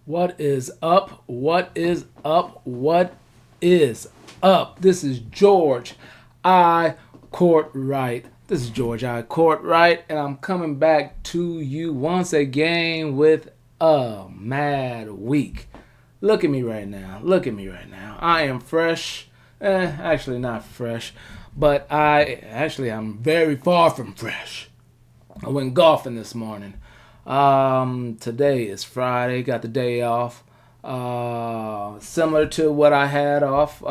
What is up? What is up? What is up? This is George I. Cortright. This is George I. Cortright, and I'm coming back to you once again with a mad week. Look at me right now. Look at me right now. I am fresh. Actually not fresh, but I'm very far from fresh. I went golfing this morning. Today is Friday. Got the day off. Similar to what I had off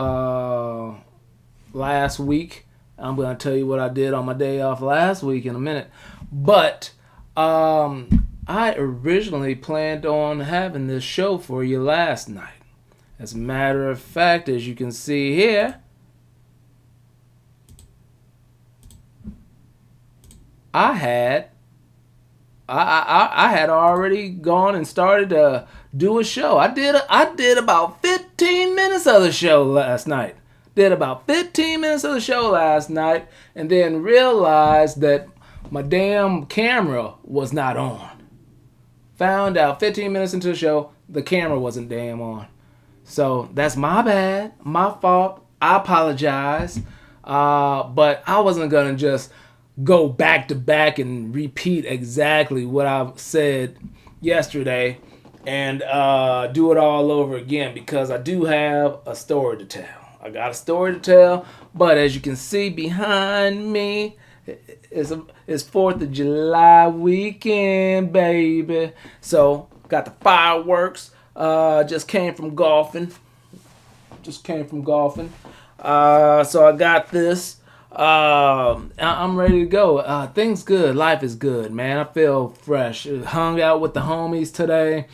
last week. I'm going to tell you what I did on my day off last week in a minute. But I originally planned on having this show for you last night. As a matter of fact, as you can see here, I had already gone and started to do a show. I did about 15 minutes of the show last night. Did about 15 minutes of the show last night, and then realized that my damn camera was not on. Found out 15 minutes into the show, the camera wasn't damn on. So that's my bad, my fault. I apologize. But I wasn't gonna just go back to back and repeat exactly what I said yesterday and do it all over again, because I do have a story to tell. I got a story to tell, but as you can see behind me, it's 4th of July weekend, baby. So got the fireworks. Just came from golfing. So I got this. I'm ready to go. Things good. Life is good, man. I feel fresh. Hung out with the homies today.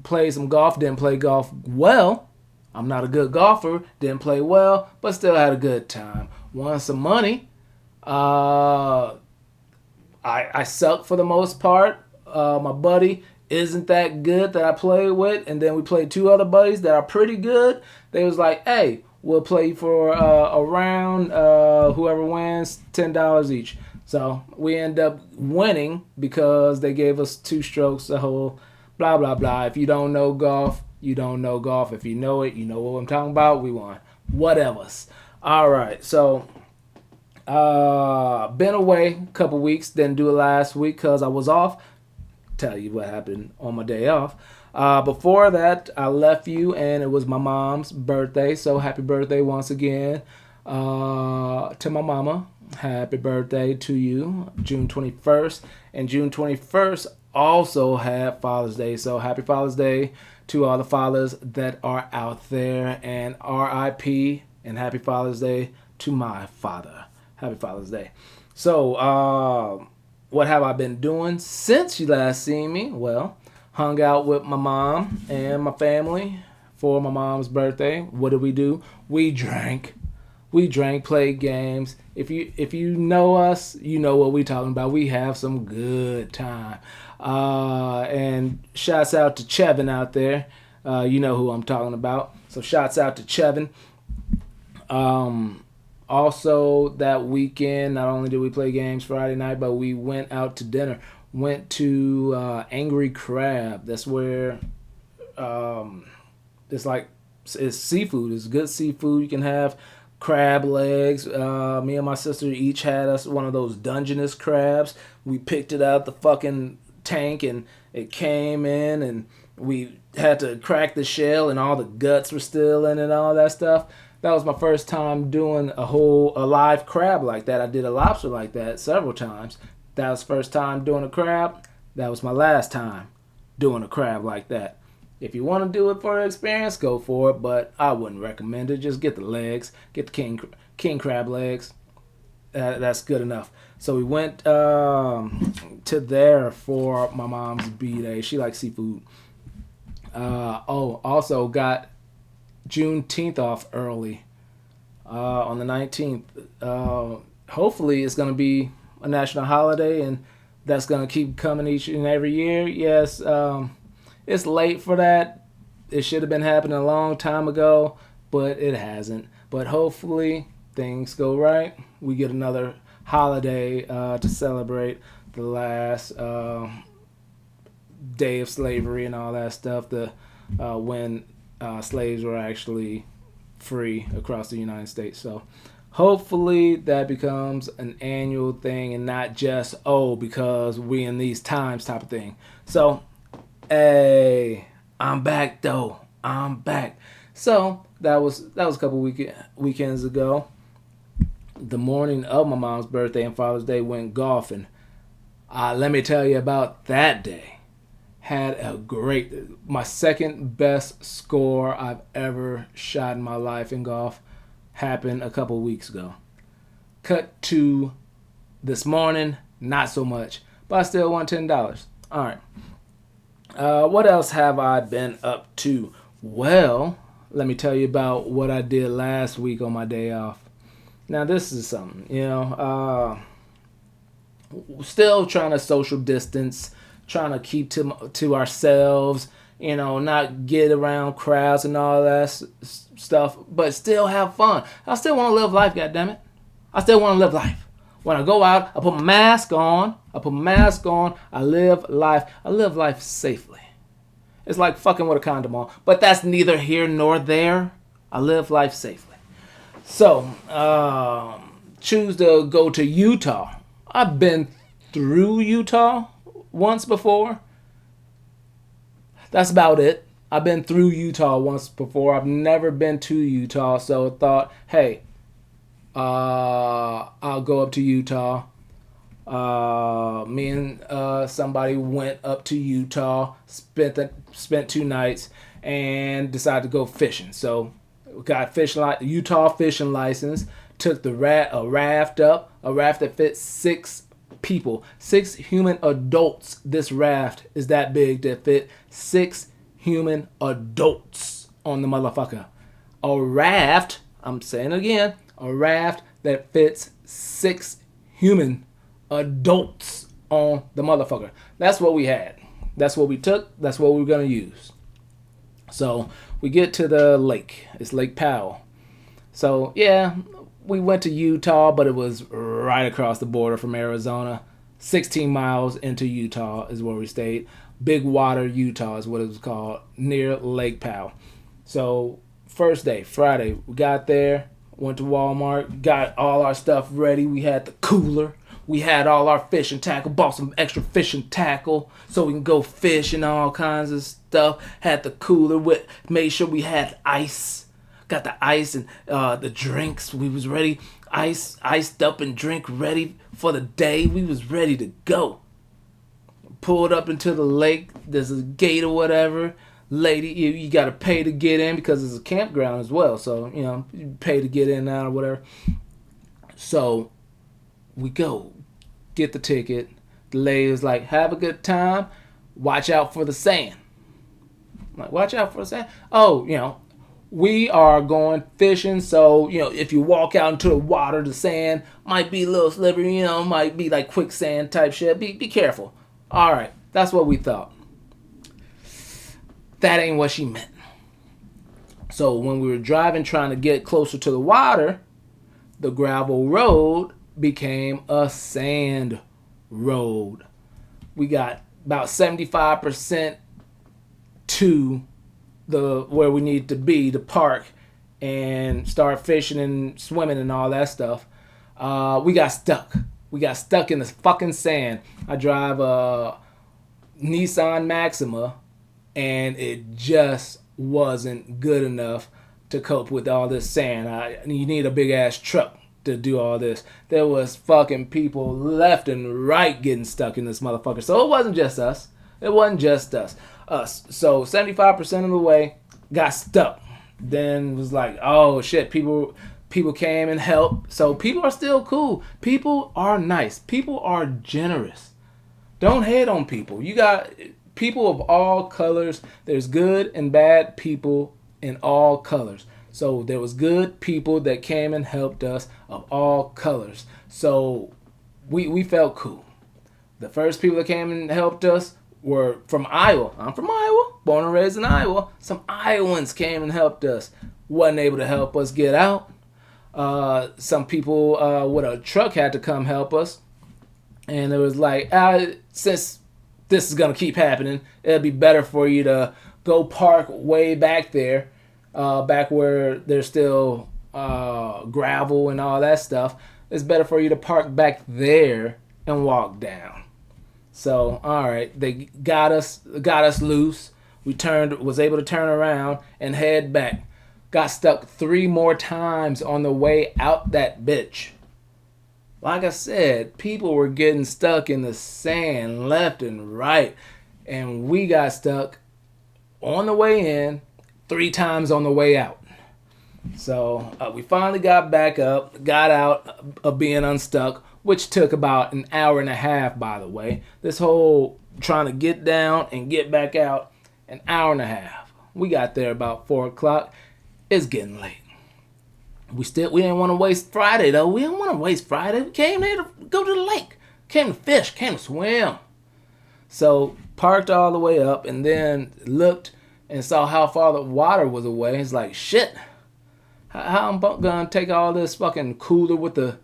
Played some golf. Didn't play golf well. I'm not a good golfer. Didn't play well, but still had a good time. Won some money. I suck for the most part. My buddy isn't that good that I played with, and then we played two other buddies that are pretty good. They was like, hey, we'll play for a round. Whoever wins, $10 each. So we end up winning because they gave us 2 strokes, the whole blah, blah, blah. If you don't know golf, you don't know golf. If you know it, you know what I'm talking about. We won. Whatevers. All right. So been away a couple weeks. Didn't do it last week because I was off. Tell you what happened on my day off. Before that, I left you, and it was my mom's birthday. So happy birthday once again to my mama. Happy birthday to you, June 21st. And June 21st also had Father's Day. So happy Father's Day to all the fathers that are out there. And RIP and happy Father's Day to my father. Happy Father's Day. So, what have I been doing since you last seen me? Well, hung out with my mom and my family for my mom's birthday. What did we do? We drank. Played games. If you know us, you know what we talking about. We have some good time. And shouts out to Chevin out there. You know who I'm talking about. So shouts out to Chevin. Also, that weekend, not only did we play games Friday night, but we went out to dinner. Went to Angry Crab. That's where it's seafood. It's good seafood. You can have crab legs. Me and my sister each had us one of those Dungeness crabs. We picked it out the fucking tank, and it came in, and we had to crack the shell, and all the guts were still in it and all that stuff. That was my first time doing a live crab like that. I did a lobster like that several times. That was the first time doing a crab. That was my last time doing a crab like that. If you want to do it for an experience, go for it, but I wouldn't recommend it. Just get the legs. Get the king crab legs. That's good enough. So we went to there for my mom's B-Day. She likes seafood. Also got Juneteenth off early on the 19th. Hopefully it's going to be a national holiday, and that's going to keep coming each and every year. Yes, it's late for that. It should have been happening a long time ago, but it hasn't. But hopefully things go right. We get another holiday to celebrate the last day of slavery and all that stuff. When slaves were actually free across the United States. So hopefully that becomes an annual thing and not just, because we in these times type of thing. So, hey, I'm back though. I'm back. So that was a couple weekends ago. The morning of my mom's birthday and Father's Day, went golfing. Let me tell you about that day. Had my second best score I've ever shot in my life in golf happened a couple weeks ago. Cut to this morning, not so much, but I still won $10. All right. What else have I been up to? Well, let me tell you about what I did last week on my day off. Now, this is something, still trying to social distance, trying to keep to ourselves, not get around crowds and all that stuff, but still have fun. I still want to live life, goddammit. I still want to live life. When I go out, I put my mask on. I live life. I live life safely. It's like fucking with a condom on, but that's neither here nor there. I live life safely. So, choose to go to Utah. I've been through Utah once before. That's about it. I've been through Utah once before. I've never been to Utah, so I thought, hey, I'll go up to Utah. Me and somebody went up to Utah, spent 2 nights, and decided to go fishing. So we got Utah fishing license. Took a raft up, a raft that fits 6 people, 6 human adults. This raft is that big to fit 6 human adults on the motherfucker. A raft, I'm saying it again, a raft that fits 6 human adults on the motherfucker. That's what we had. That's what we took. That's what we were going to use. So we get to the lake. It's Lake Powell. So yeah, we went to Utah, but it was right across the border from Arizona. 16 miles into Utah is where we stayed. Big Water, Utah is what it was called, near Lake Powell. So first day, Friday, we got there, went to Walmart, got all our stuff ready. We had the cooler. We had all our fishing tackle, bought some extra fishing tackle so we can go fish and all kinds of stuff. Had the cooler, made sure we had ice. Got the ice and the drinks. We was ready, iced up and drink ready for the day. We was ready to go. Pulled up into the lake. There's a gate or whatever. Lady, you got to pay to get in because it's a campground as well. So, you pay to get in now or whatever. So we go, get the ticket. The lady was like, have a good time. Watch out for the sand. I'm like, watch out for the sand? Oh, we are going fishing, so, if you walk out into the water, the sand might be a little slippery, might be like quicksand type shit. Be careful. All right, that's what we thought. That ain't what she meant. So when we were driving, trying to get closer to the water, the gravel road became a sand road. We got about 75% to where we need to be to park and start fishing and swimming and all that stuff. We got stuck. We got stuck in the fucking sand. I drive a Nissan Maxima, and it just wasn't good enough to cope with all this sand. You need a big ass truck to do all this. There was fucking people left and right getting stuck in this motherfucker. So it wasn't just us. So 75% of the way got stuck. Then was like, oh shit, people came and helped. So people are still cool. People are nice. People are generous. Don't hate on people. You got people of all colors. There's good and bad people in all colors. So there was good people that came and helped us of all colors. So we felt cool. The first people that came and helped us were from Iowa. I'm from Iowa, born and raised in Iowa. Some Iowans came and helped us. Wasn't able to help us get out. Some people with a truck had to come help us. And it was like, since this is going to keep happening. It'll be better for you to go park way back there, back where there's still gravel and all that stuff. It's better for you to park back there and walk down. So, all right, they got us loose. We was able to turn around and head back. Got stuck 3 more times on the way out that bitch. Like I said, people were getting stuck in the sand left and right. And we got stuck on the way in, 3 times on the way out. So we finally got back up, got out of being unstuck, which took about an hour and a half, by the way. This whole trying to get down and get back out, an hour and a half. We got there about 4 o'clock. It's getting late. We didn't want to waste Friday, though. We didn't want to waste Friday. We came there to go to the lake. Came to fish. Came to swim. So parked all the way up and then looked and saw how far the water was away. It's like, shit. How I'm going to take all this fucking cooler with the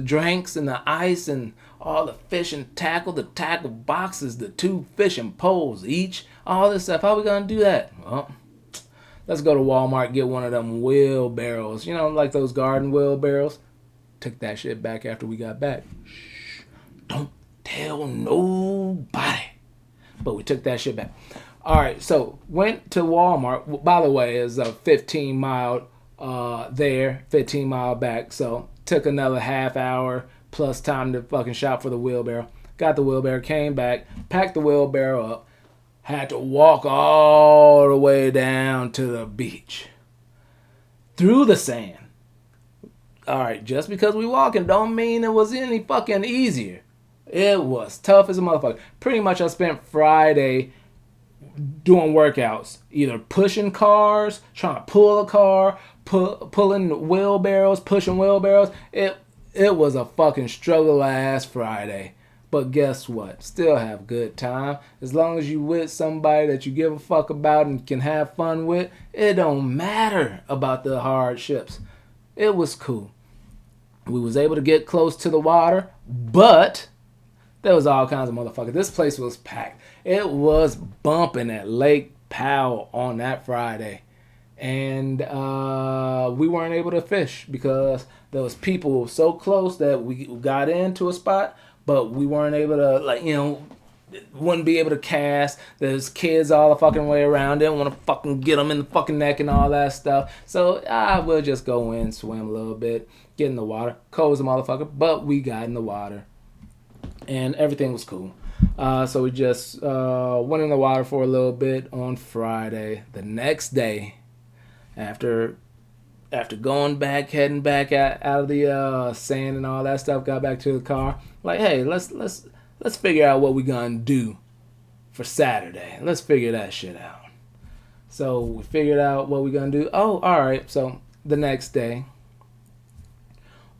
drinks and the ice and all the fishing tackle, the tackle boxes, the 2 fishing poles each, all this stuff. How we going to do that? Well, let's go to Walmart, get one of them wheelbarrows. You know, like those garden wheelbarrows. Took that shit back after we got back. Shh, don't tell nobody. But we took that shit back. All right, so went to Walmart. By the way, it's a 15 mile there, 15 mile back. So took another half hour plus time to fucking shop for the wheelbarrow. Got the wheelbarrow, came back, packed the wheelbarrow up. Had to walk all the way down to the beach. Through the sand. Alright, just because we walking don't mean it was any fucking easier. It was tough as a motherfucker. Pretty much I spent Friday doing workouts. Either pushing cars, trying to pull a car, pulling wheelbarrows, pushing wheelbarrows. It was a fucking struggle ass Friday. But guess what? Still have good time. As long as you with somebody that you give a fuck about and can have fun with, it don't matter about the hardships. It was cool. We was able to get close to the water, but there was all kinds of motherfuckers. This place was packed. It was bumping at Lake Powell on that Friday. And we weren't able to fish because there was people so close that we got into a spot, but we weren't able to, wouldn't be able to cast. There's kids all the fucking way around. Didn't want to fucking get them in the fucking neck and all that stuff. So we'll just go in, swim a little bit, get in the water. Cold as a motherfucker, but we got in the water. And everything was cool. So we just went in the water for a little bit on Friday. The next day, after going back, heading back out of the sand and all that stuff, got back to the car. Like, hey, let's figure out what we're gonna do for Saturday. Let's figure that shit out. So we figured out what we're gonna do. Oh, all right. So the next day,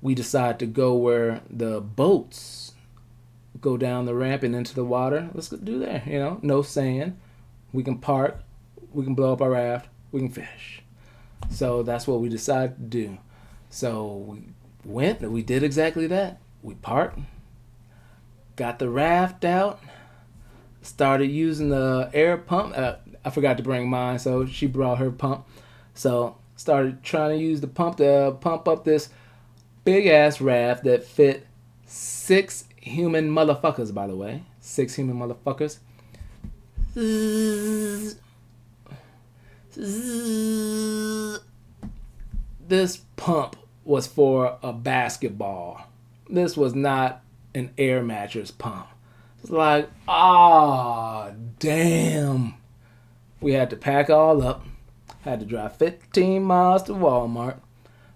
we decide to go where the boats go down the ramp and into the water. Let's go do there. No sand. We can park. We can blow up our raft. We can fish. So that's what we decided to do. So we went and we did exactly that. We parked, got the raft out, started using the air pump. I forgot to bring mine, so she brought her pump. So started trying to use the pump to pump up this big ass raft that fit 6 human motherfuckers, by the way. 6 human motherfuckers. This pump was for a basketball. This was not an air mattress pump. It's like, damn. We had to pack all up. Had to drive 15 miles to Walmart,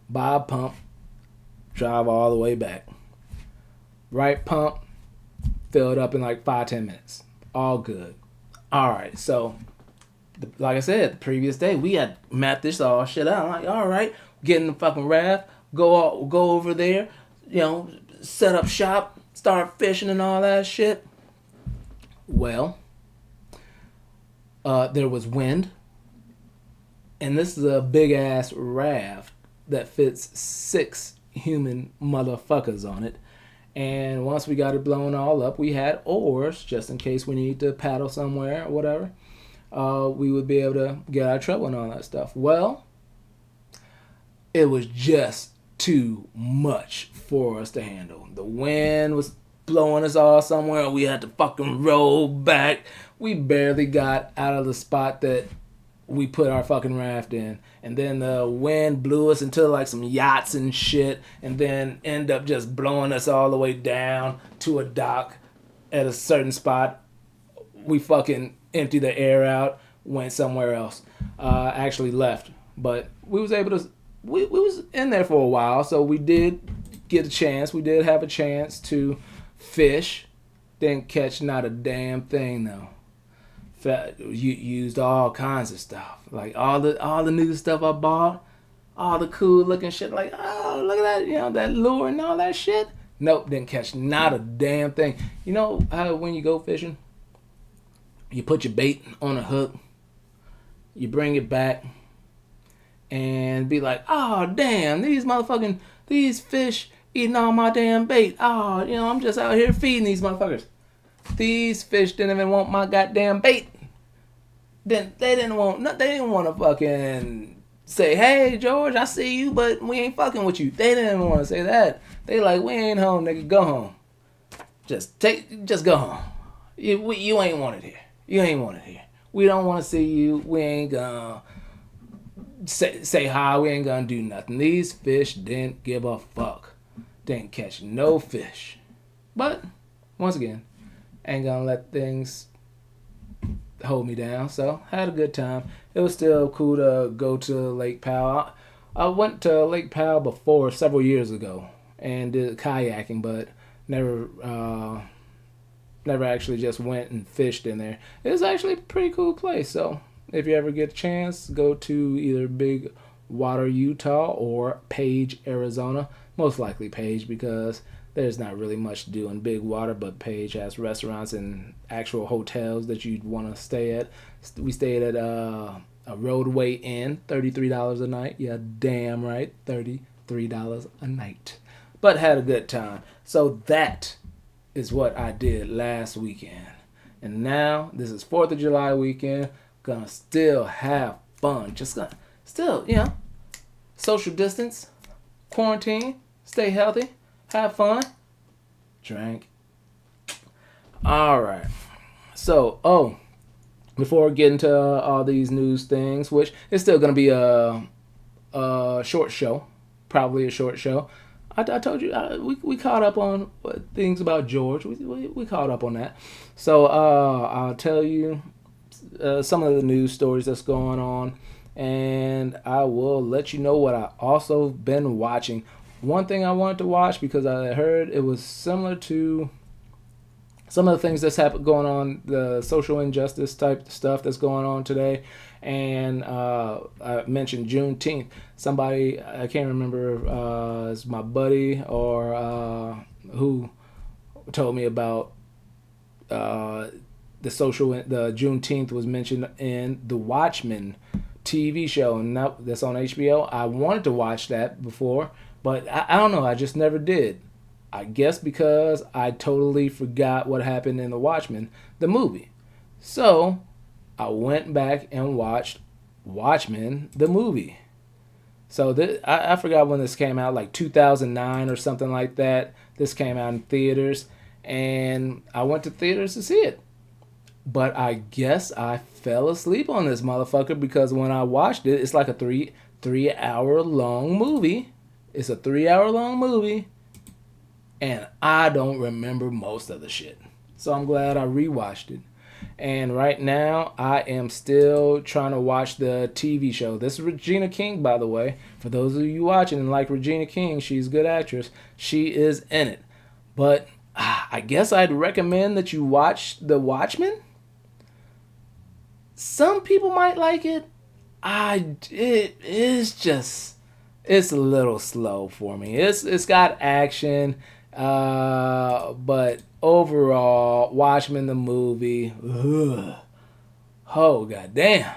buy a pump, drive all the way back. Right pump, filled up in like 5-10 minutes. All good. All right, so like I said, the previous day, we had mapped this all shit out. I'm like, all right, get in the fucking raft, go over there, set up shop, start fishing and all that shit. Well, there was wind, and this is a big ass raft that fits 6 human motherfuckers on it, And once we got it blown all up, we had oars just in case we need to paddle somewhere or whatever. We would be able to get out of trouble and all that stuff. Well, it was just too much for us to handle. The wind was blowing us all somewhere. We had to fucking roll back. We barely got out of the spot that we put our fucking raft in. And then the wind blew us into like some yachts and shit. And then end up just blowing us all the way down to a dock at a certain spot. We fucking emptied the air out, went somewhere else. Actually left. But we was able to... We was in there for a while, so we did get a chance. We did have a chance to fish. Didn't catch not a damn thing, though. You used all kinds of stuff. Like all the new stuff I bought. All the cool looking shit. Like, oh, look at that, that lure and all that shit. Nope, didn't catch not a damn thing. You know how when you go fishing, you put your bait on a hook. You bring it back. And be like, oh, damn, these fish eating all my damn bait. Oh, I'm just out here feeding these motherfuckers. These fish didn't even want my goddamn bait. They didn't want to fucking say, hey, George, I see you, but we ain't fucking with you. They didn't even want to say that. They like, we ain't home, nigga, go home. Just go home. You ain't wanted here. You ain't wanted here. We don't want to see you. We ain't gonna... Say hi, we ain't gonna do nothing. These fish didn't give a fuck. Didn't catch no fish. But, once again, ain't gonna let things hold me down. So, had a good time. It was still cool to go to Lake Powell. I went to Lake Powell before, several years ago, and did kayaking, but never actually just went and fished in there. It was actually a pretty cool place, so... If you ever get a chance, go to either Big Water, Utah or Page, Arizona. Most likely Page because there's not really much to do in Big Water, but Page has restaurants and actual hotels that you'd want to stay at. We stayed at a Roadway Inn, $33 a night. Yeah, damn right, $33 a night. But had a good time. So that is what I did last weekend. And now, this is 4th of July weekend. Gonna still have fun. Just gonna still, social distance, quarantine, stay healthy, have fun, drink. All right. So, before we get into all these news things, which is still gonna be a short show, probably a short show. I told you we caught up on things about George. We caught up on that. So I'll tell you. Some of the news stories that's going on, and I will let you know what I also been watching. One thing I wanted to watch because I heard it was similar to some of the things that's going on, the social injustice type stuff that's going on today, and I mentioned Juneteenth. Somebody, I can't remember, it's my buddy or who told me about the Juneteenth was mentioned in the WATCHMEN TV show, and that's on HBO. I wanted to watch that before, but I don't know. I just never did. I guess because I totally forgot what happened in the WATCHMEN, the movie. So I went back and watched WATCHMEN, the movie. So I forgot when this came out, like 2009 or something like that. This came out in theaters, and I went to theaters to see it. But I guess I fell asleep on this motherfucker because when I watched it, it's like a three hour long movie. It's a 3 hour long movie. And I don't remember most of the shit. So I'm glad I rewatched it. And right now, I am still trying to watch the TV show. This is Regina King, by the way. For those of you watching and like Regina King, she's a good actress. She is in it. But I guess I'd recommend that you watch The Watchmen. Some people might like it. It's a little slow for me. It's got action, but overall, Watchmen the movie, oh goddamn.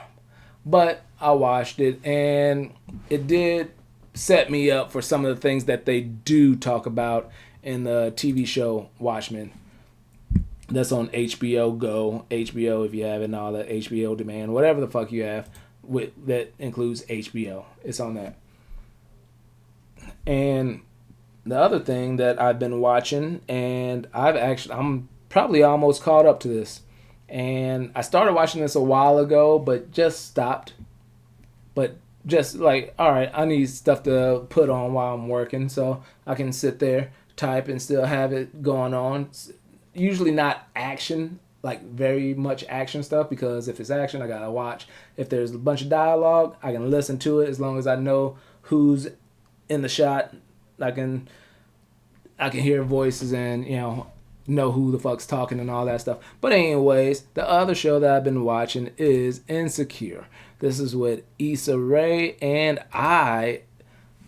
But I watched it, and it did set me up for some of the things that they do talk about in the TV show Watchmen. That's on HBO Go, HBO if you have it, and all that HBO Demand, whatever the fuck you have that includes HBO. It's on that. And the other thing that I've been watching, and I'm probably almost caught up to this. And I started watching this a while ago, but just stopped. But just like, all right, I need stuff to put on while I'm working, so I can sit there, type, and still have it going on. Usually not action, like very much action stuff, because if it's action, I gotta watch. If there's a bunch of dialogue, I can listen to it as long as I know who's in the shot. I can hear voices and know who the fuck's talking and all that stuff. But anyways, the other show that I've been watching is Insecure. This is with Issa Rae, and I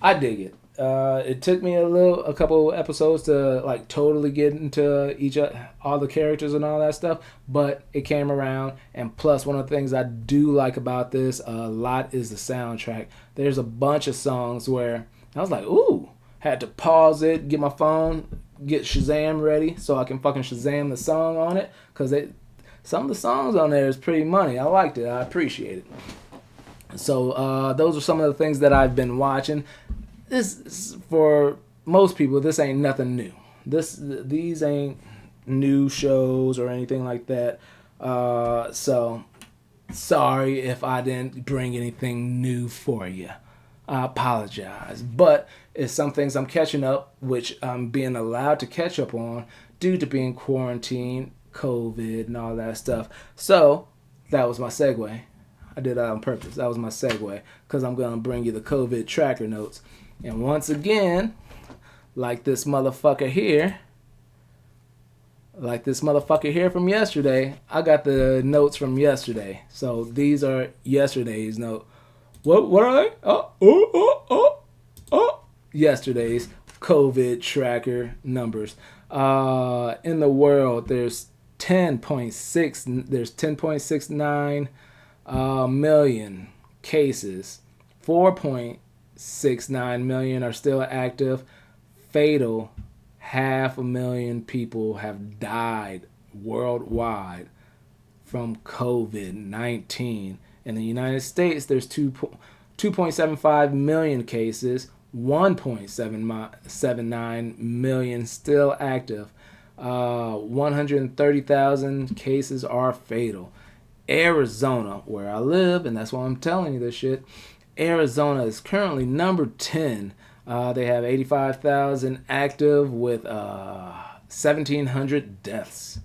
dig it. It took me a couple episodes to like totally get into all the characters and all that stuff, but it came around. And plus, one of the things I do like about this a lot is the soundtrack. There's a bunch of songs where I was like, ooh, had to pause it, get my phone, get Shazam ready so I can fucking Shazam the song on it, because some of the songs on there is pretty money. I liked it. I appreciate it. So those are some of the things that I've been watching. This, for most people, this ain't nothing new. These ain't new shows or anything like that. So sorry if I didn't bring anything new for you. I apologize. But it's some things I'm catching up, which I'm being allowed to catch up on due to being quarantined, COVID, and all that stuff. So that was my segue. I did that on purpose. That was my segue, because I'm going to bring you the COVID tracker notes. And once again, like this motherfucker here from yesterday, I got the notes from yesterday. So these are yesterday's notes. What are they? Yesterday's COVID tracker numbers. In the world, there's 10.69 million cases. 4.69 million are still active. Fatal, 500,000 people have died worldwide from COVID-19. In the United States, there's 2.75 million cases, 1.79 million still active. 130,000 cases are fatal. Arizona, where I live, and that's why I'm telling you this shit, Arizona is currently number 10. They have 85,000 active with 1,700 deaths.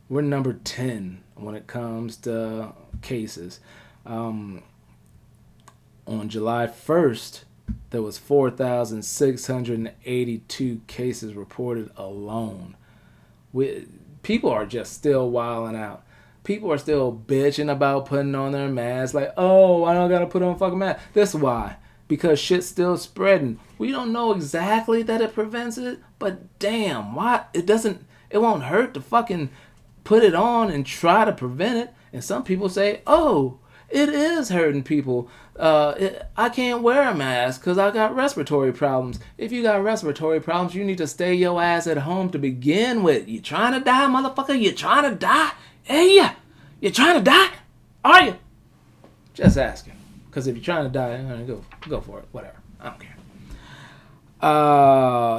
We're number 10 when it comes to cases. On July 1st, there was 4,682 cases reported alone. People are just still wilding out. People are still bitching about putting on their masks. Like, oh, I don't gotta put on a fucking mask. That's why. Because shit's still spreading. We don't know exactly that it prevents it, but damn, why it won't hurt to fucking put it on and try to prevent it. And some people say, oh, it is hurting people. I can't wear a mask because I got respiratory problems. If you got respiratory problems, you need to stay your ass at home to begin with. You trying to die, motherfucker? You trying to die? Hey, yeah. You trying to die? Are you? Just asking. Because if you're trying to die, go for it. Whatever. I don't care.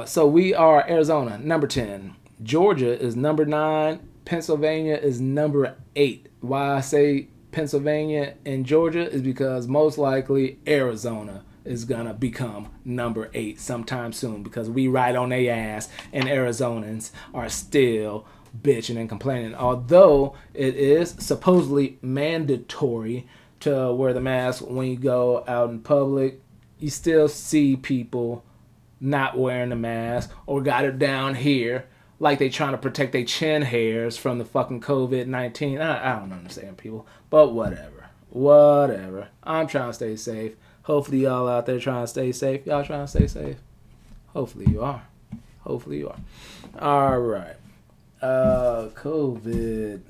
So we are Arizona, number 10. Georgia is number 9. Pennsylvania is number 8. Why I say Pennsylvania and Georgia is because most likely Arizona is going to become number 8 sometime soon, because we right on their ass and Arizonans are still bitching and complaining. Although it is supposedly mandatory to wear the mask when you go out in public, you still see people not wearing the mask or got it down here like they trying to protect their chin hairs from the fucking COVID-19. I don't understand people, but whatever. I'm trying to stay safe. Hopefully y'all out there trying to stay safe. Y'all trying to stay safe? Hopefully you are. All right. COVID.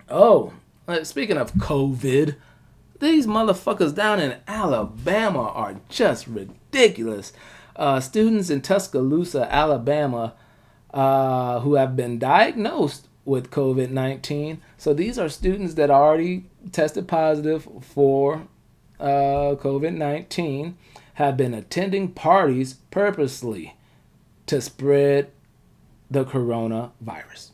Oh, speaking of COVID, these motherfuckers down in Alabama are just ridiculous. Students in Tuscaloosa, Alabama, who have been diagnosed with COVID-19. So these are students that already tested positive for COVID-19, have been attending parties purposely to spread the coronavirus.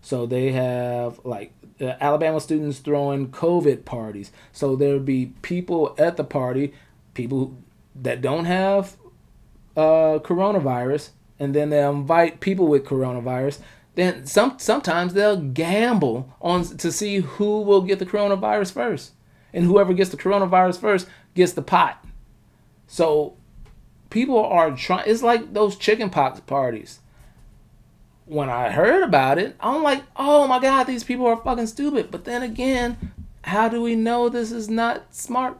So they have like Alabama students throwing COVID parties. So there'll be people at the party, people that don't have coronavirus, and then they'll invite people with coronavirus. Then sometimes they'll gamble on to see who will get the coronavirus first, and whoever gets the coronavirus first gets the pot. So people are trying. It's like those chickenpox parties. When I heard about it, I'm like, oh my God, these people are fucking stupid. But then again, how do we know this is not smart?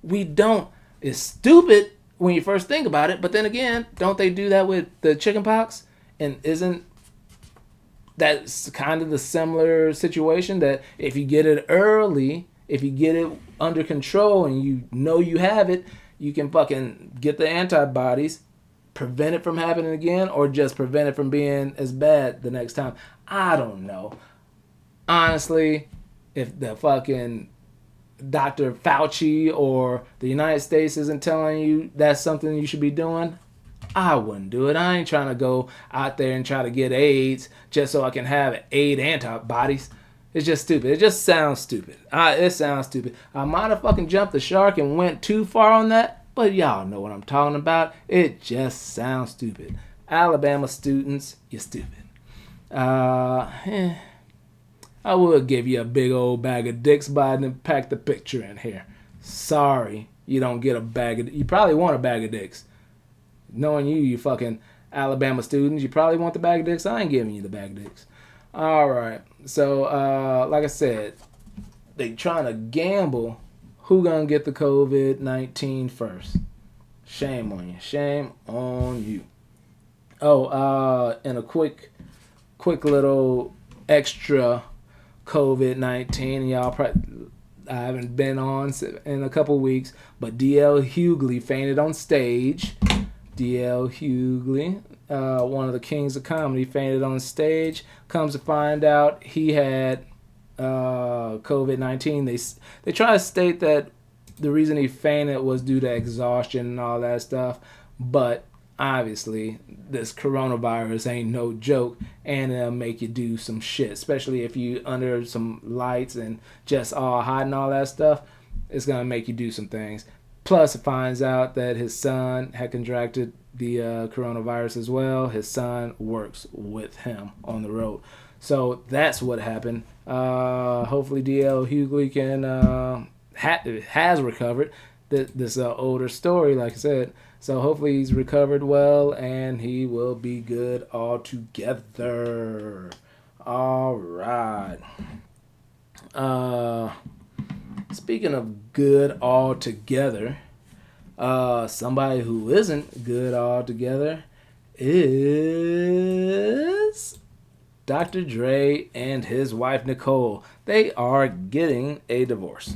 We don't. It's stupid when you first think about it. But then again, don't they do that with the chickenpox? And isn't that kind of the similar situation that if you get it early, if you get it under control and you know you have it, you can fucking get the antibodies, prevent it from happening again, or just prevent it from being as bad the next time. I don't know. Honestly, if the fucking Dr. Fauci or the United States isn't telling you that's something you should be doing, I wouldn't do it. I ain't trying to go out there and try to get AIDS just so I can have AIDS antibodies. It's just stupid. It just sounds stupid. It sounds stupid. I might have fucking jumped the shark and went too far on that, but y'all know what I'm talking about. It just sounds stupid. Alabama students, you're stupid. I would give you a big old bag of dicks, but I didn't pack the picture in here. Sorry, you don't get a bag of... You probably want a bag of dicks. Knowing you fucking Alabama students, you probably want the bag of dicks. I ain't giving you the bag of dicks. All right. So, like I said, they trying to gamble who gonna get the COVID-19 first. Shame on you. Shame on you. Oh, and a quick little extra COVID-19. Y'all probably... I haven't been on in a couple weeks, but D.L. Hughley fainted on stage. D.L. Hughley, one of the kings of comedy, fainted on stage. Comes to find out he had COVID-19. They try to state that the reason he fainted was due to exhaustion and all that stuff, but obviously this coronavirus ain't no joke, and it'll make you do some shit, especially if you under some lights and just all hot and all that stuff. It's gonna make you do some things. Plus, it finds out that his son had contracted the coronavirus as well. His son works with him on the road. So that's what happened. Hopefully D.L. Hughley can has recovered. This is an older story, like I said. So hopefully he's recovered well and he will be good altogether. All right. Speaking of good altogether, somebody who isn't good altogether is Dr. Dre and his wife Nicole. They are getting a divorce.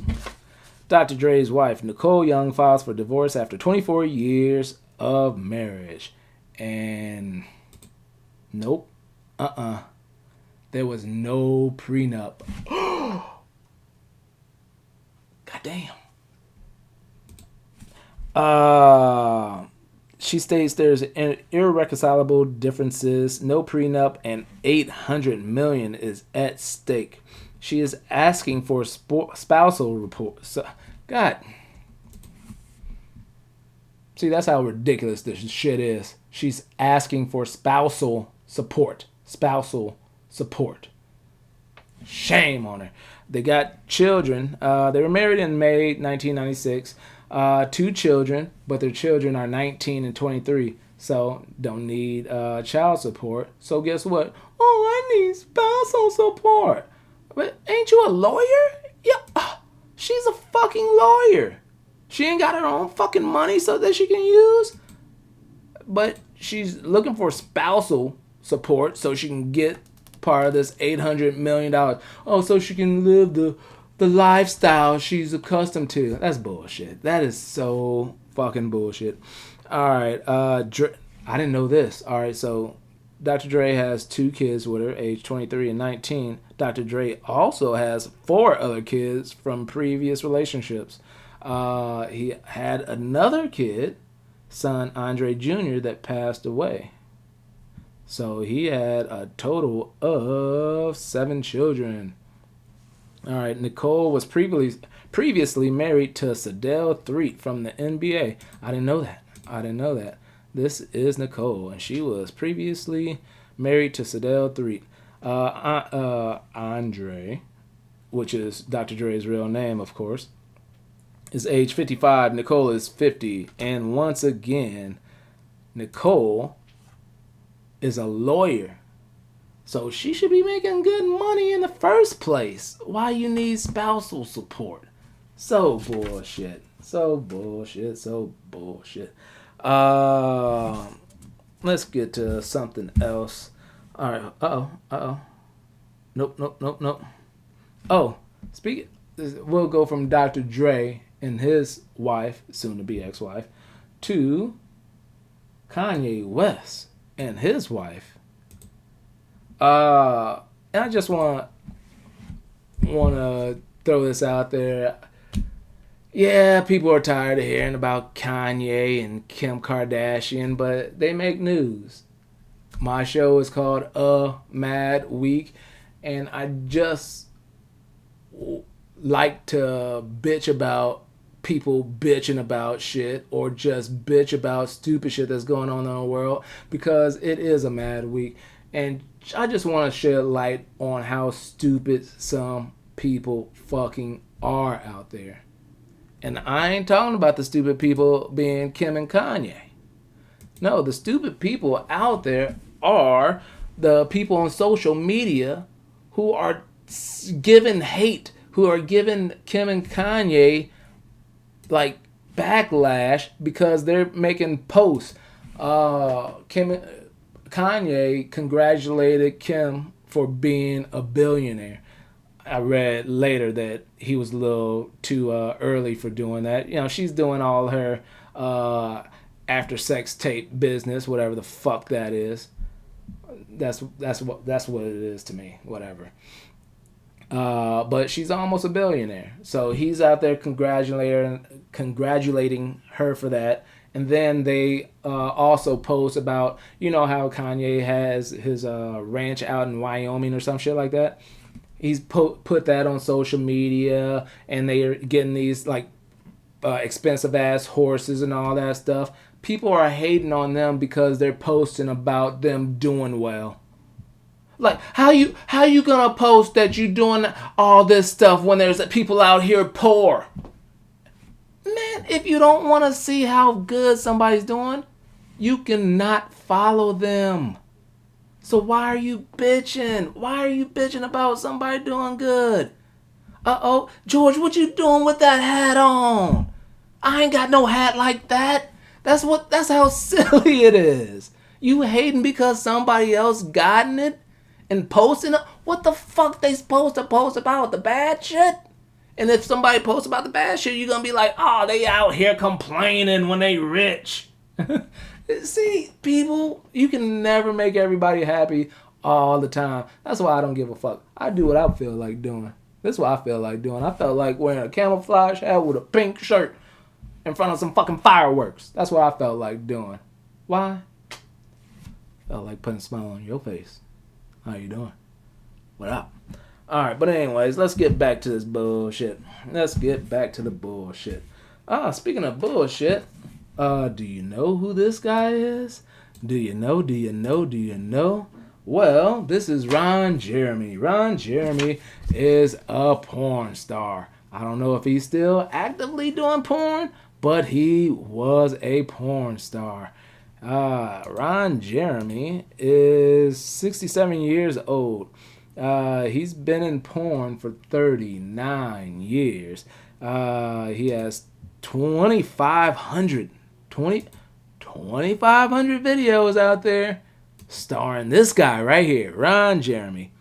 Dr. Dre's wife Nicole Young files for divorce after 24 years of marriage. And nope, there was no prenup. Goddamn. She states there's irreconcilable differences, no prenup, and $800 million is at stake. She is asking for spousal report. God. See, that's how ridiculous this shit is. She's asking for spousal support. Spousal support. Shame on her. They got children. They were married in May 1996. 2 children, but their children are 19 and 23. So don't need child support. So guess what? Oh, I need spousal support. But ain't you a lawyer? Yeah, she's a fucking lawyer. She ain't got her own fucking money so that she can use. But she's looking for spousal support so she can get part of this $800 million. Oh, so she can live the lifestyle she's accustomed to. That's bullshit. That is so fucking bullshit. All right. I didn't know this. All right. So Dr. Dre has 2 kids with her, age 23 and 19. Dr. Dre also has 4 other kids from previous relationships. He had another kid, son Andre Jr., that passed away. So he had a total of 7 children. All right, Nicole was previously married to Sadell Threet from the NBA. I didn't know that. This is Nicole, and she was previously married to Sadell Threet. Andre, which is Dr. Dre's real name, of course, is age 55. Nicole is 50. And once again, Nicole is a lawyer. So she should be making good money in the first place. Why you need spousal support? So bullshit. Let's get to something else. All right. Nope. Oh, we'll go from Dr. Dre and his wife, soon to be ex-wife, to Kanye West and his wife. And I just want to throw this out there. Yeah, people are tired of hearing about Kanye and Kim Kardashian, but they make news. My show is called Mad Week, and I just like to bitch about people bitching about shit, or just bitch about stupid shit that's going on in the world, because it is a mad week. And I just want to shed light on how stupid some people fucking are out there. And I ain't talking about the stupid people being Kim and Kanye. No, the stupid people out there are the people on social media who are giving hate, who are giving Kim and Kanye like backlash because they're making posts. Kanye congratulated Kim for being a billionaire. I read later that he was a little too early for doing that. You know, she's doing all her after sex tape business, whatever the fuck that is. That's what it is to me. Whatever. But she's almost a billionaire, so he's out there congratulating her for that. And then they also post about, you know, how Kanye has his ranch out in Wyoming or some shit like that. He's put that on social media, and they're getting these like expensive ass horses and all that stuff. People are hating on them because they're posting about them doing well. Like, how you gonna post that you doing all this stuff when there's people out here poor? Man, if you don't want to see how good somebody's doing, you cannot follow them. So why are you bitching? Why are you bitching about somebody doing good? Uh-oh, George, what you doing with that hat on? I ain't got no hat like that. That's how silly it is. You hating because somebody else gotten it and posting it? What the fuck they supposed to post about? The bad shit? And if somebody posts about the bad shit, you're gonna be like, oh, they out here complaining when they rich. See, people, you can never make everybody happy all the time. That's why I don't give a fuck. I do what I feel like doing. This is what I feel like doing. I felt like wearing a camouflage hat with a pink shirt in front of some fucking fireworks. That's what I felt like doing. Why? Felt like putting a smile on your face. How you doing? What up? Alright, but anyways, let's get back to this bullshit. Let's get back to the bullshit. Speaking of bullshit, do you know who this guy is? Do you know? Well, this is Ron Jeremy. Ron Jeremy is a porn star. I don't know if he's still actively doing porn, but he was a porn star. Ron Jeremy is 67 years old. He's been in porn for 39 years. He has 2,500 videos out there starring this guy right here, Ron Jeremy.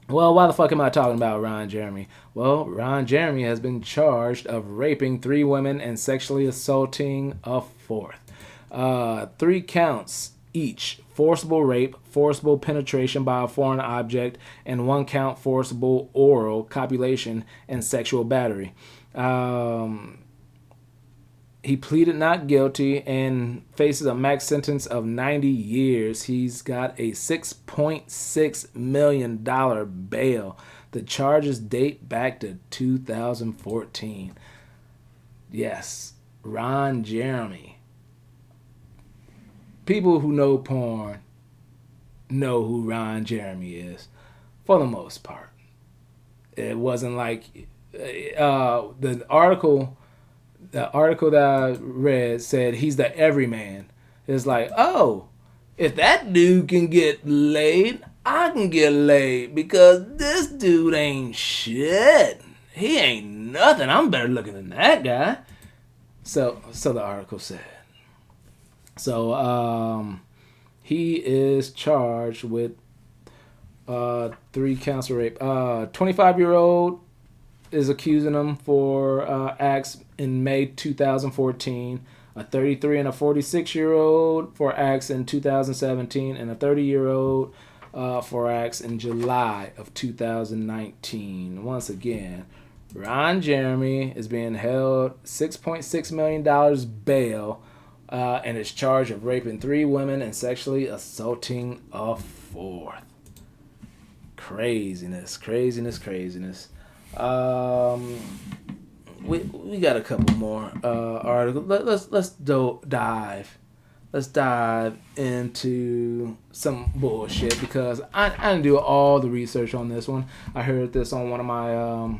Well, why the fuck am I talking about Ron Jeremy? Well, Ron Jeremy has been charged of raping 3 women and sexually assaulting a 4th. 3 counts each: forcible rape, forcible penetration by a foreign object, and 1 count forcible oral copulation and sexual battery. He pleaded not guilty and faces a max sentence of 90 years. He's got a $6.6 million bail. The charges date back to 2014. Yes, Ron Jeremy. People who know porn know who Ron Jeremy is, for the most part. It wasn't like the article that I read said he's the everyman. It's like, oh, if that dude can get laid, I can get laid because this dude ain't shit. He ain't nothing. I'm better looking than that guy. So the article said. So he is charged with 3 counts of rape. 25-year-old is accusing him for acts in May 2014. A 33 and a 46-year-old for acts in 2017, and a 30-year-old for acts in July of 2019. Once again, Ron Jeremy is being held $6.6 million bail and is charged of raping 3 women and sexually assaulting a 4th. Craziness. We got a couple more articles. Let's dive. Let's dive into some bullshit because I didn't do all the research on this one. I heard this on one of my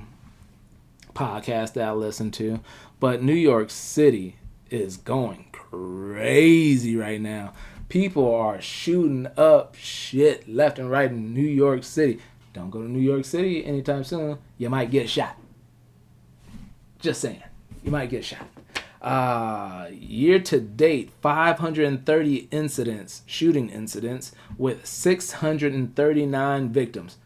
podcasts that I listened to. But New York City is going crazy right now. People are shooting up shit left and right in New York City. Don't go to New York City anytime soon. You might get shot. Just saying. You might get shot. Year to date, 530 incidents, shooting incidents, with 639 victims.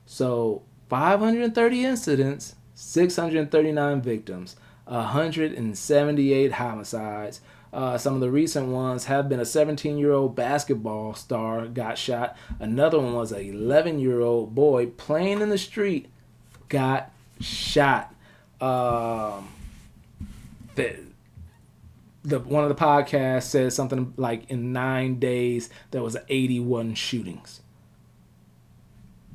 So 530 incidents, 639 victims, 178 homicides. Some of the recent ones have been a 17-year-old basketball star got shot. Another one was an 11-year-old boy playing in the street got shot. One of the podcasts said something like in 9 days there was 81 shootings.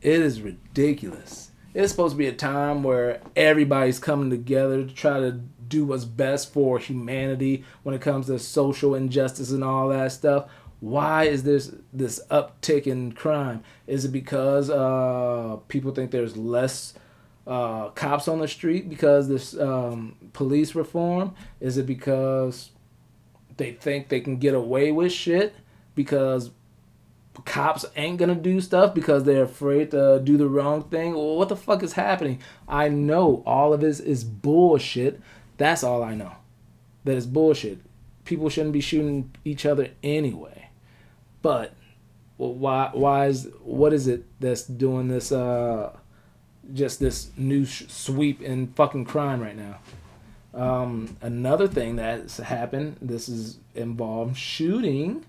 It is ridiculous. It's supposed to be a time where everybody's coming together to try to do what's best for humanity when it comes to social injustice and all that stuff. Why is this uptick in crime? Is it because people think there's less cops on the street because this police reform? Is it because they think they can get away with shit because cops ain't gonna do stuff because they're afraid to do the wrong thing? Well, what the fuck is happening? I know all of this is bullshit. That's all I know. That is bullshit. People shouldn't be shooting each other anyway. But what is it that's doing this just this new sweep in fucking crime right now? Another thing that's happened, this is involved shooting.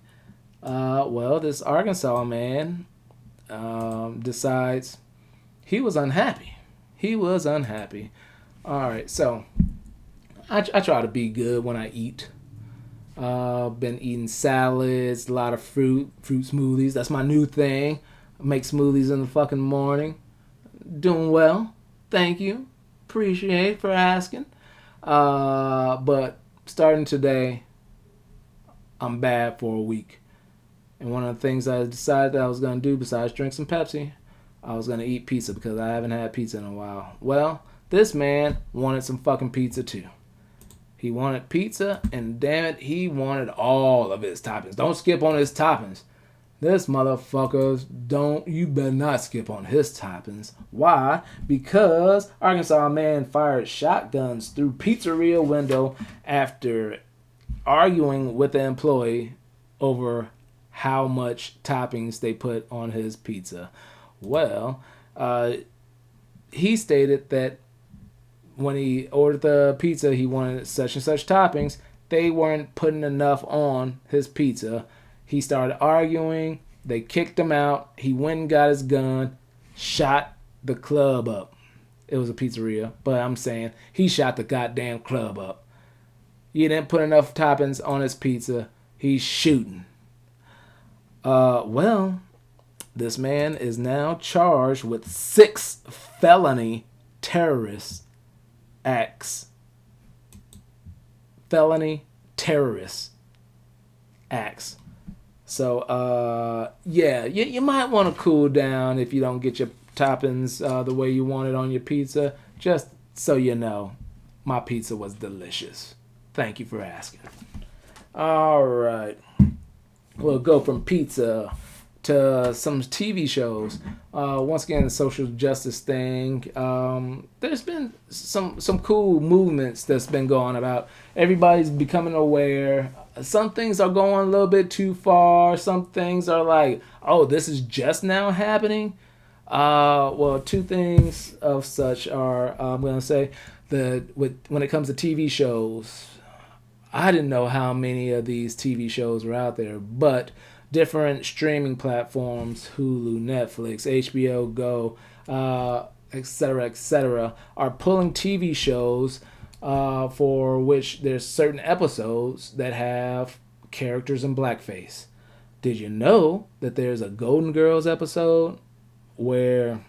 This Arkansas man decides he was unhappy. All right, so I try to be good when I eat. Been eating salads, a lot of fruit smoothies. That's my new thing. I make smoothies in the fucking morning. Doing well. Thank you. Appreciate for asking. But starting today, I'm bad for a week. And one of the things I decided that I was going to do besides drink some Pepsi, I was going to eat pizza because I haven't had pizza in a while. Well, this man wanted some fucking pizza too. He wanted pizza, and damn it, he wanted all of his toppings. Don't skip on his toppings. This motherfucker, you better not skip on his toppings. Why? Because Arkansas man fired shotguns through pizzeria window after arguing with the employee over how much toppings they put on his pizza. Well, he stated that when he ordered the pizza, he wanted such and such toppings, they weren't putting enough on his pizza. He started arguing. They kicked him out. He went and got his gun, shot the club up. It was a pizzeria, but I'm saying he shot the goddamn club up. He didn't put enough toppings on his pizza. He's shooting. Well, this man is now charged with 6 felony terrorist acts. Felony terrorist acts. So, yeah, you might want to cool down if you don't get your toppings the way you want it on your pizza. Just so you know, my pizza was delicious. Thank you for asking. All right. We'll go from pizza to some TV shows. Once again, the social justice thing. There's been some cool movements that's been going about. Everybody's becoming aware. Some things are going a little bit too far. Some things are like, oh, this is just now happening. Well, 2 things of such are, I'm going to say, when it comes to TV shows, I didn't know how many of these TV shows were out there, but different streaming platforms, Hulu, Netflix, HBO Go, etc., are pulling TV shows for which there's certain episodes that have characters in blackface. Did you know that there's a Golden Girls episode where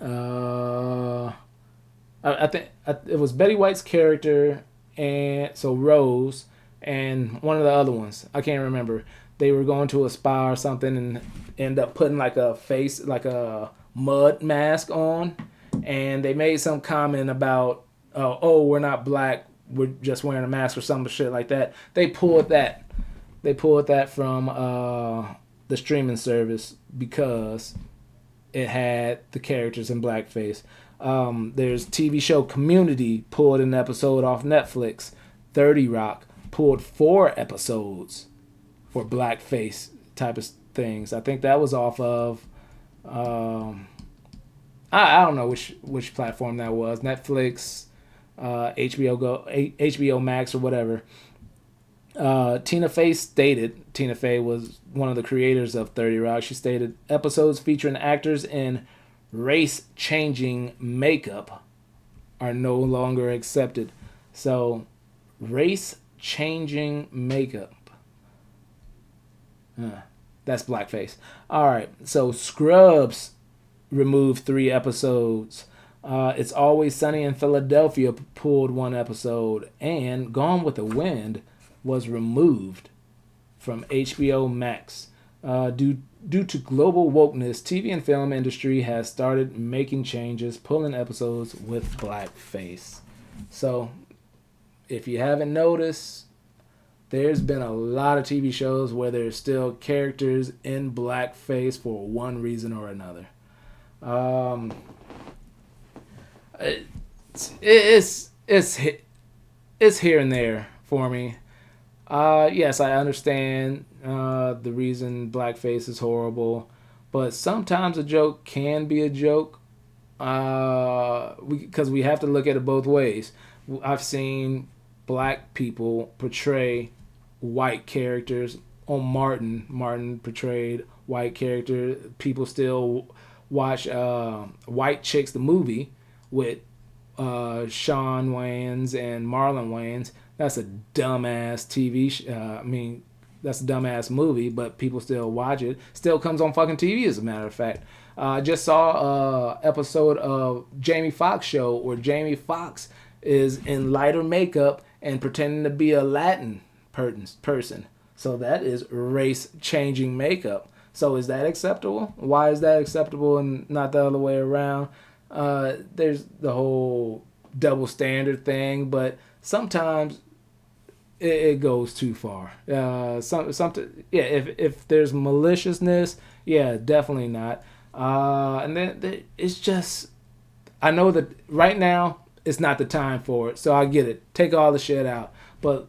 I think it was Betty White's character, and so Rose, and one of the other ones, I can't remember. They were going to a spa or something and end up putting like a mud mask on, and they made some comment about, oh, we're not black, we're just wearing a mask or some shit like that. They pulled that from the streaming service because it had the characters in blackface. There's TV show Community pulled an episode off Netflix. 30 Rock pulled 4 episodes for blackface type of things. I think that was off of I don't know which platform that was. Netflix, HBO Go, HBO Max, or whatever. Tina Fey was one of the creators of 30 Rock. She stated episodes featuring actors in race-changing makeup are no longer accepted. So, race-changing makeup. That's blackface. Alright, so Scrubs removed 3 episodes. It's Always Sunny in Philadelphia pulled 1 episode. And Gone with the Wind was removed from HBO Max. Due to global wokeness, TV and film industry has started making changes, pulling episodes with blackface. So, if you haven't noticed, there's been a lot of TV shows where there's still characters in blackface for one reason or another. It's here and there for me. Yes, I understand the reason blackface is horrible, but sometimes a joke can be a joke because we have to look at it both ways. I've seen black people portray white characters. On Martin portrayed white character. People still watch White Chicks, the movie, with Shawn Wayans and Marlon Wayans. That's a dumbass that's a dumbass movie, but people still watch it. Still comes on fucking TV, as a matter of fact. I just saw an episode of Jamie Foxx show where Jamie Foxx is in lighter makeup and pretending to be a Latin person. So that is race-changing makeup. So is that acceptable? Why is that acceptable and not the other way around? There's the whole double standard thing, but sometimes it goes too far. If there's maliciousness, yeah, definitely not. And then it's just, I know that right now it's not the time for it, so I get it. Take all the shit out, but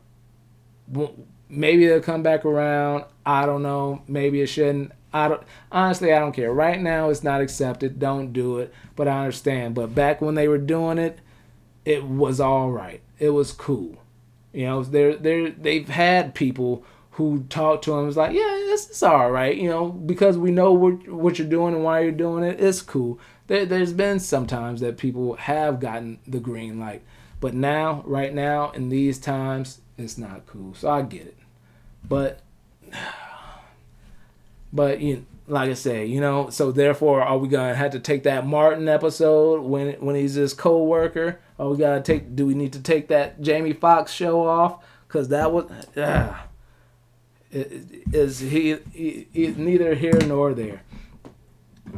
maybe it'll come back around. I don't know. Maybe it shouldn't. Honestly, I don't care. Right now, it's not accepted. Don't do it. But I understand. But back when they were doing it, it was all right. It was cool. You know, they've had people who talk to him. It's like, yeah, it's all right. You know, because we know what you're doing and why you're doing it. It's cool. There's been some times that people have gotten the green light, but now, right now, in these times, it's not cool. So I get it, but you know, like I say, you know, so therefore, are we gonna have to take that Martin episode when he's his co-worker? Or do we need to take that Jamie Foxx show off? Because that was he neither here nor there.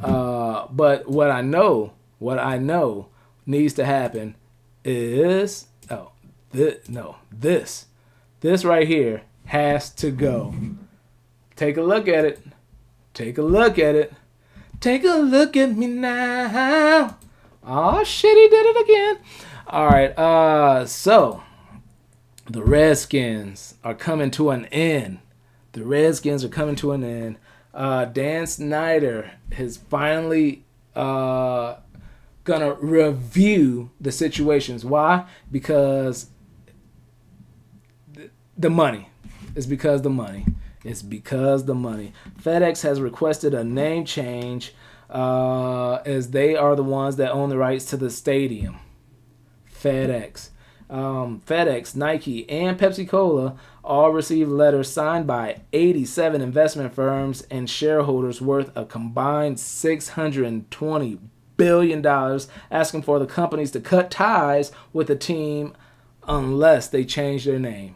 But what I know needs to happen is this right here has to go. Take a look at it. Take a look at it. Take a look at me now. Oh shit, he did it again. All right. So the Redskins are coming to an end. Dan Snyder is finally gonna review the situations. Why? Because the money. It's because the money. FedEx has requested a name change as they are the ones that own the rights to the stadium. FedEx, Nike, and Pepsi-Cola all received letters signed by 87 investment firms and shareholders worth a combined $620 billion asking for the companies to cut ties with the team unless they change their name.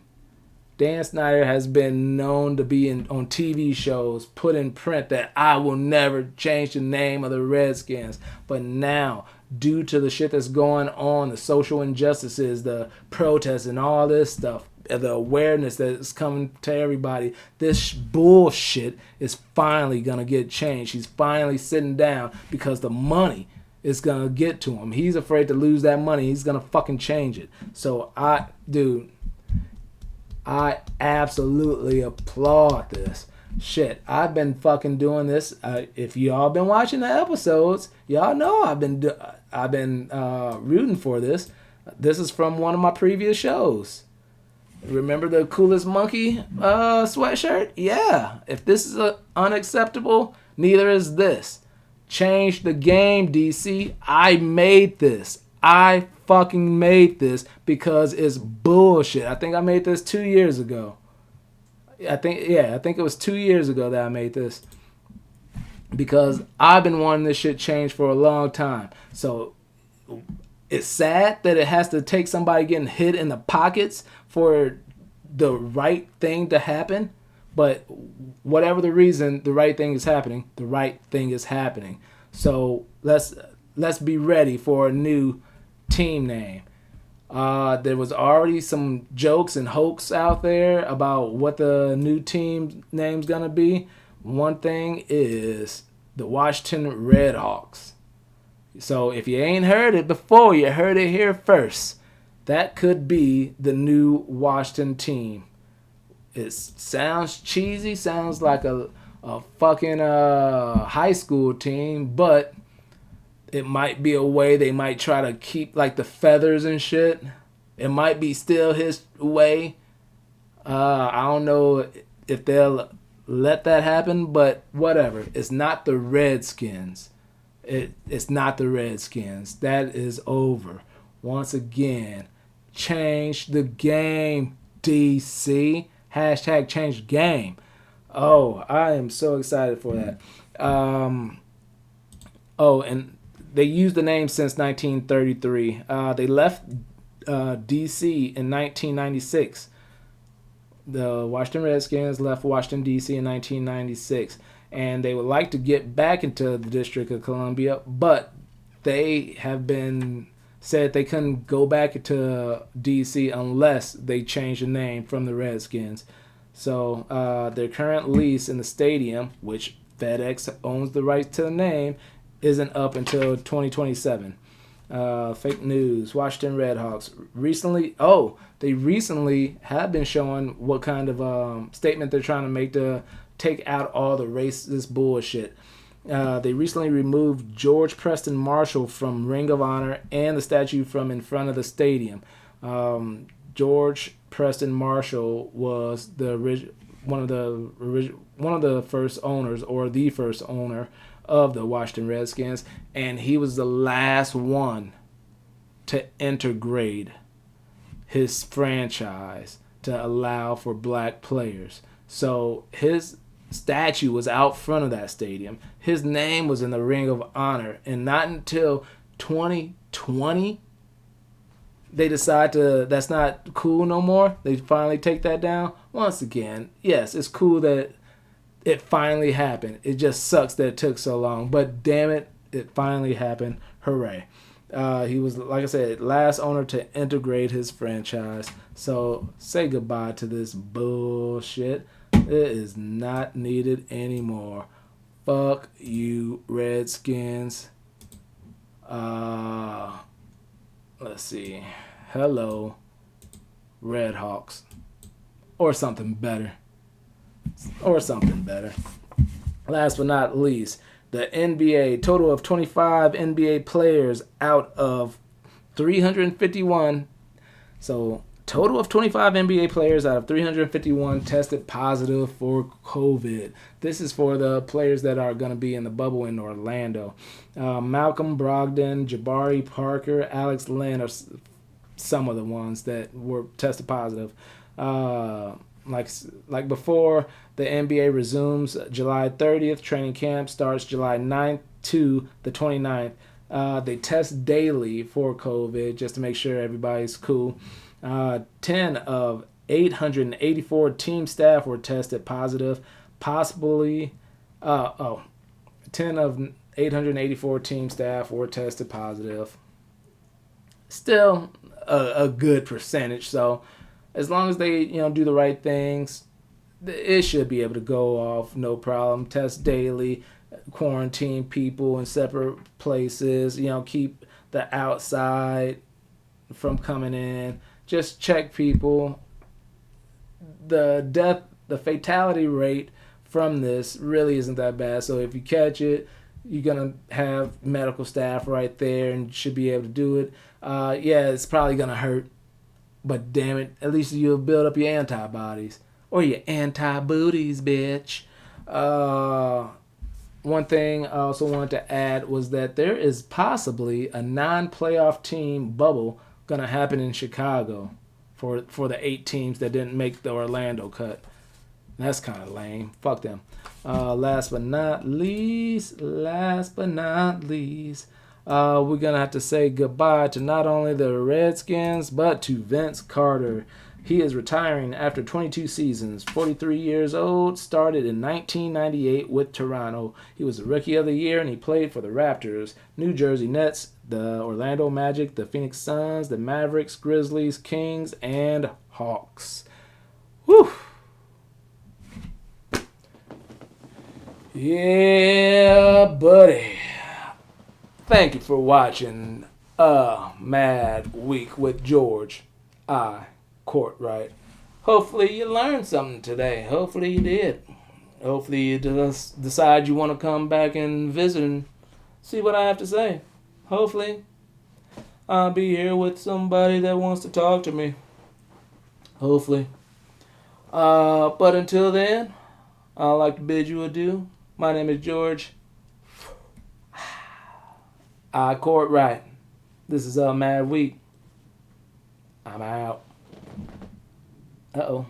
Dan Snyder has been known to be on TV shows, put in print that I will never change the name of the Redskins. But now, due to the shit that's going on, the social injustices, the protests, and all this stuff, the awareness that's coming to everybody, this bullshit is finally going to get changed. He's finally sitting down because the money is going to get to him. He's afraid to lose that money. He's going to fucking change it. So, I absolutely applaud this. Shit, I've been fucking doing this. If y'all been watching the episodes, y'all know I've been rooting for this. This is from one of my previous shows. Remember the Coolest Monkey sweatshirt? Yeah. If this is unacceptable, neither is this. Change the game, DC. I made this. I fucking made this because it's bullshit. I think I made this 2 years ago. I think it was 2 years ago that I made this. Because I've been wanting this shit changed for a long time. So it's sad that it has to take somebody getting hit in the pockets for the right thing to happen. But whatever the reason, the right thing is happening. The right thing is happening. So let's be ready for a new team name. There was already some jokes and hoax out there about what the new team name's gonna be. One thing is the Washington Redhawks. So if you ain't heard it before, you heard it here first. That could be the new Washington team. It sounds cheesy, sounds like a fucking high school team, but it might be a way they might try to keep like the feathers and shit. It might be still his way. I don't know if they'll let that happen, but whatever. It's not the Redskins. It's not the Redskins. That is over. Once again, change the game, DC. Hashtag change the game. Oh, I am so excited for that. And they used the name since 1933. They left D.C. in 1996. The Washington Redskins left Washington, D.C. in 1996. And they would like to get back into the District of Columbia, but they have been said they couldn't go back to D.C. unless they change the name from the Redskins. So their current lease in the stadium, which FedEx owns the rights to the name, isn't up until 2027. Fake news. Washington Redhawks recently have been showing what kind of statement they're trying to make to take out all the racist bullshit. They recently removed George Preston Marshall from Ring of Honor and the statue from in front of the stadium. George Preston Marshall was one of the first owners, or the first owner of the Washington Redskins, and he was the last one to integrate his franchise to allow for black players. So his statue was out front of that stadium. His name was in the Ring of Honor, and not until 2020 they decide that's not cool no more. They finally take that down. Once again, yes, it's cool that it finally happened. It just sucks that it took so long, but damn it, it finally happened. Hooray. He was, like I said, last owner to integrate his franchise. So say goodbye to this bullshit. It is not needed anymore. Fuck you, Redskins. Let's see. Hello, REDHAWKS. Or something better. Last but not least, the NBA, total of 25 NBA players out of 351. So, total of 25 NBA players out of 351 tested positive for COVID. This is for the players that are going to be in the bubble in Orlando. Malcolm Brogdon, Jabari Parker, Alex Len are some of the ones that were tested positive. Like before, the NBA resumes July 30th. Training camp starts July 9th to the 29th. They test daily for COVID just to make sure everybody's cool. 10 of 884 team staff were tested positive. 10 of 884 team staff were tested positive. Still a good percentage. So as long as they do the right things, it should be able to go off no problem. Test daily, quarantine people in separate places. Keep the outside from coming in. Just check people. The fatality rate from this really isn't that bad. So if you catch it, you're going to have medical staff right there and should be able to do it. Yeah, it's probably going to hurt. But damn it, at least you'll build up your antibodies. Or your anti-booties, bitch. One thing I also wanted to add was that there is possibly a non-playoff team bubble going to happen in Chicago for the 8 teams that didn't make the Orlando cut. That's kind of lame. Fuck them. Last but not least, we're going to have to say goodbye to not only the Redskins, but to Vince Carter. He is retiring after 22 seasons, 43 years old, started in 1998 with Toronto. He was the Rookie of the Year, and he played for the Raptors, New Jersey Nets, the Orlando Magic, the Phoenix Suns, the Mavericks, Grizzlies, Kings, and Hawks. Whew. Yeah, buddy. Thank you for watching A Mad Week with George Cortright. Hopefully you learned something today. Hopefully you did. Hopefully you just decide you want to come back and visit and see what I have to say. Hopefully I'll be here with somebody that wants to talk to me. Hopefully. But until then, I'd like to bid you adieu. My name is George Cortright. This is A Mad Week. I'm out. Uh-oh.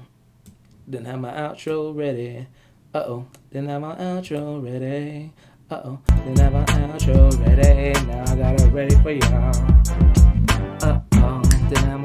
Didn't have my outro ready. Uh-oh. Didn't have my outro ready. Uh-oh. Didn't have my outro ready. Now I got it ready for y'all. Uh-oh. Didn't have